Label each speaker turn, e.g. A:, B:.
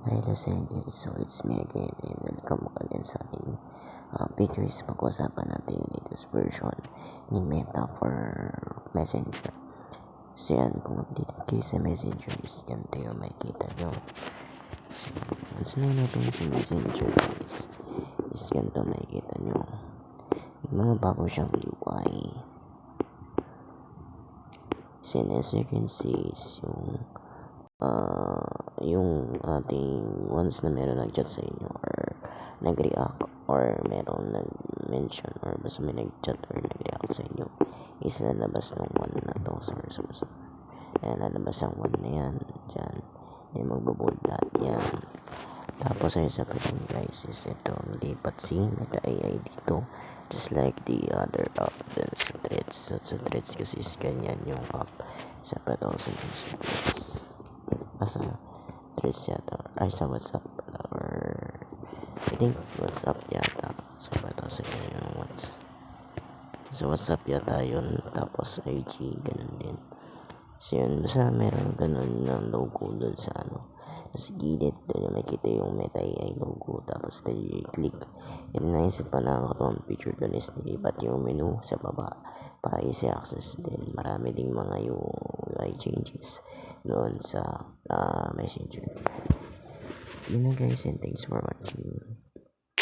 A: Hello sa inyo, so it's me again and welcome again sa ating video. Is pag-usapan natin yung latest version ni Meta for Messenger. So yan, kung updated kayo sa Messenger is ganito yung makikita nyo. So once na natin sa Messenger guys, is ganito makikita nyo yung mga bago siyang UI. So as you can see is yung ating once na meron nag-chat sa inyo or nag-react or meron nag-mention or basta may nag-chat or nag-react sa inyo is lalabas ng one na to. Sorry. Ayan, lalabas ang one na yan dyan. Then magbabold lahat yan. Tapos ay sa pwedeng guys is ito lipat scene at AI dito just like the other app dun sa threads. So sa threads kasi is ganyan yung app sa pwede sa threads sa threads yata ay sa WhatsApp or I think WhatsApp yata. So pwede sa yung WhatsApp yata yun, tapos IG ganun din. So yun, basta meron ganun ng logo dun sa sa gilid doon yung makikita yung Meta AI logo, tapos pwede i-click. Yun, naisip pa nakakatawang picture doon is nilipat yung menu sa baba para easy access din. Marami ding mga UI changes doon sa Messenger. Yun na guys, and thanks for watching.